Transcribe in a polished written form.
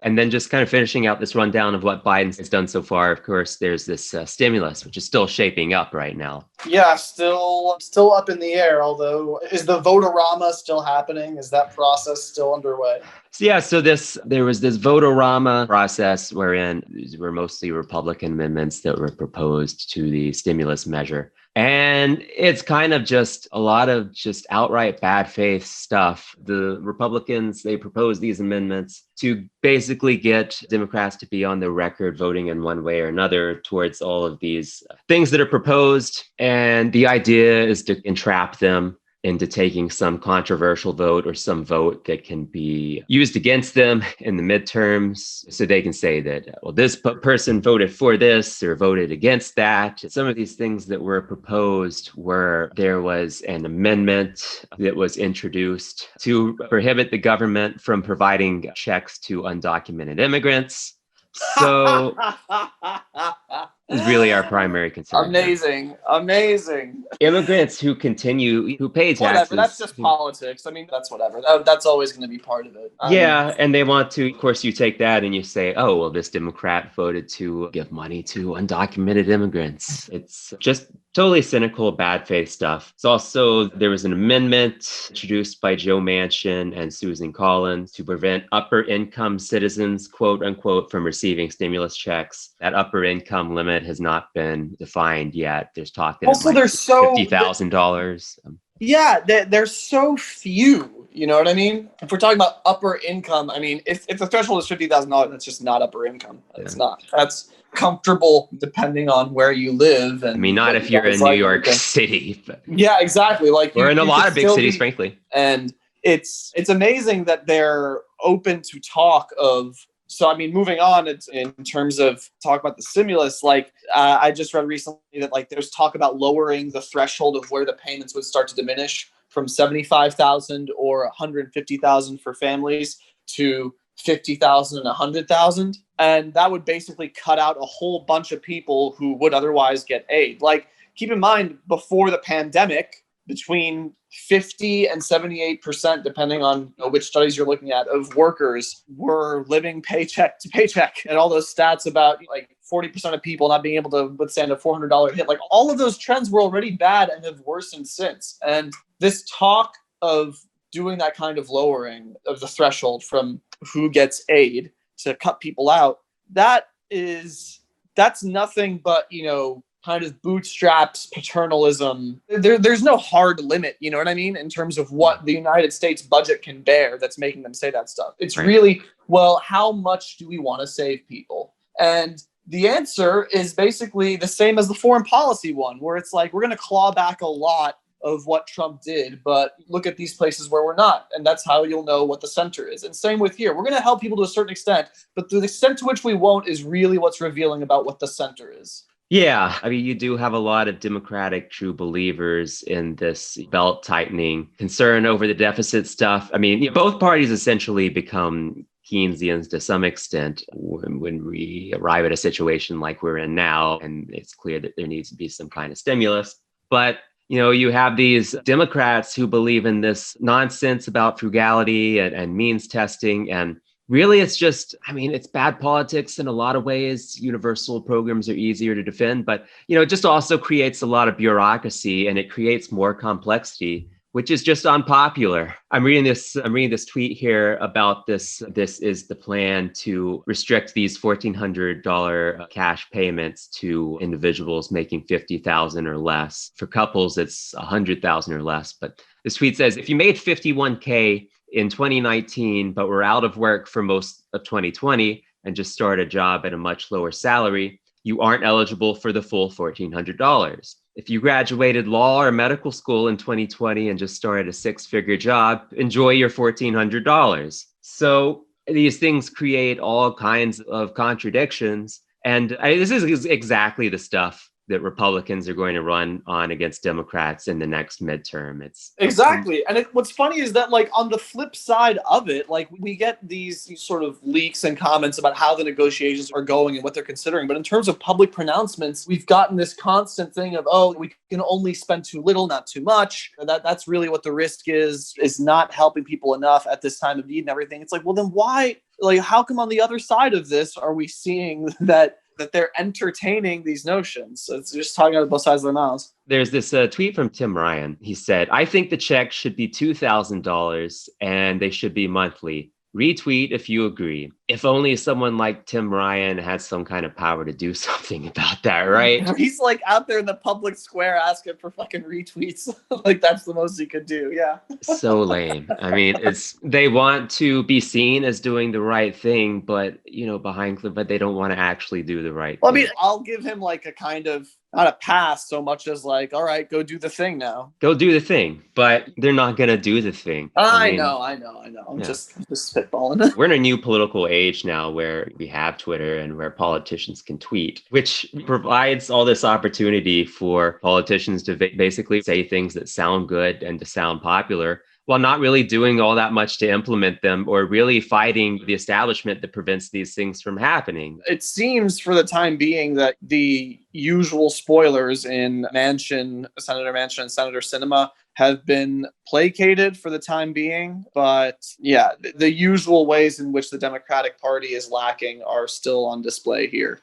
And then just kind of finishing out this rundown of what Biden has done so far. Of course, there's this stimulus, which is still shaping up right now. Yeah, still up in the air. Although, is the vote-a-rama still happening? Is that process still underway? So yeah, there was this vote-a-rama process wherein these were mostly Republican amendments that were proposed to the stimulus measure. And it's kind of just a lot of just outright bad faith stuff. The Republicans, they proposed these amendments to basically get Democrats to be on the record voting in one way or another towards all of these things that are proposed. And the idea is to entrap them into taking some controversial vote or some vote that can be used against them in the midterms. So they can say that, well, this person voted for this or voted against that. Some of these things that were proposed were there was an amendment that was introduced to prohibit the government from providing checks to undocumented immigrants. So is really our primary concern. Amazing. Immigrants who pay taxes. Whatever, that's just politics. I mean, that's whatever. That's always going to be part of it. And they want to, of course, you take that and you say, oh, well, this Democrat voted to give money to undocumented immigrants. It's just totally cynical, bad faith stuff. It's also, there was an amendment introduced by Joe Manchin and Susan Collins to prevent upper income citizens, quote unquote, from receiving stimulus checks. That upper income limit has not been defined yet. There's talk that also there's $50,000. Yeah, there's so few. You know what I mean? If we're talking about upper income, I mean, if the threshold is $50,000, that's just not upper income. It's not. That's comfortable depending on where you live. And I mean, not if you're in New York City. But yeah, exactly. Like we're in a lot of big cities, frankly. And it's amazing that they're open to talk of. So, I mean, moving on, it's in terms of talk about the stimulus, like I just read recently that like there's talk about lowering the threshold of where the payments would start to diminish from $75,000 or $150,000 for families to $50,000 and $100,000. And that would basically cut out a whole bunch of people who would otherwise get aid. Like, keep in mind, before the pandemic, between 50 and 78%, depending on which studies you're looking at, of workers were living paycheck to paycheck. And all those stats about like 40% of people not being able to withstand a $400 hit, like all of those trends were already bad and have worsened since. And this talk of doing that kind of lowering of the threshold from who gets aid to cut people out, that's nothing but, kind of bootstraps paternalism. There's no hard limit, you know what I mean, in terms of what the United States budget can bear that's making them say that stuff. It's really, well, how much do we want to save people? And the answer is basically the same as the foreign policy one, where it's like, we're going to claw back a lot of what Trump did, but look at these places where we're not. And that's how you'll know what the center is. And same with here. We're going to help people to a certain extent, but the extent to which we won't is really what's revealing about what the center is. Yeah, I mean, you do have a lot of Democratic true believers in this belt tightening concern over the deficit stuff. I mean, both parties essentially become Keynesians to some extent when we arrive at a situation like we're in now, and it's clear that there needs to be some kind of stimulus. But you have these Democrats who believe in this nonsense about frugality and means testing. And really, it's just, it's bad politics in a lot of ways. Universal programs are easier to defend, but, it just also creates a lot of bureaucracy and it creates more complexity, which is just unpopular. I'm reading this tweet here about this. This is the plan to restrict these $1,400 cash payments to individuals making $50,000 or less. For couples, it's $100,000 or less. But this tweet says, if you made $51K in 2019, but were out of work for most of 2020 and just started a job at a much lower salary, you aren't eligible for the full $1,400. If you graduated law or medical school in 2020 and just started a six-figure job, enjoy your $1,400. So these things create all kinds of contradictions. And this is exactly the stuff that Republicans are going to run on against Democrats in the next midterm. It's exactly. And what's funny is that, like, on the flip side of it, like, we get these sort of leaks and comments about how the negotiations are going and what they're considering. But in terms of public pronouncements, we've gotten this constant thing of, oh, we can only spend too little, not too much. That's really what the risk is not helping people enough at this time of need and everything. It's like, well, then why? Like, how come on the other side of this are we seeing that they're entertaining these notions? So it's just talking out of both sides of their mouths. There's this tweet from Tim Ryan. He said, I think the check should be $2,000 and they should be monthly. Retweet if you agree. If only someone like Tim Ryan had some kind of power to do something about that, right? He's like out there in the public square asking for fucking retweets. Like, that's the most he could do. Yeah. So lame. I mean, they want to be seen as doing the right thing, but but they don't want to actually do the right Well, I thing. mean, I'll give him like a kind of, not a pass so much as like, all right, go do the thing now. Go do the thing, but they're not going to do the thing. I know. I'm just spitballing. We're in a new political age now where we have Twitter and where politicians can tweet, which provides all this opportunity for politicians to basically say things that sound good and to sound popular, while not really doing all that much to implement them or really fighting the establishment that prevents these things from happening. It seems for the time being that the usual spoilers in Senator Manchin and Senator Sinema have been placated for the time being. But yeah, the usual ways in which the Democratic Party is lacking are still on display here.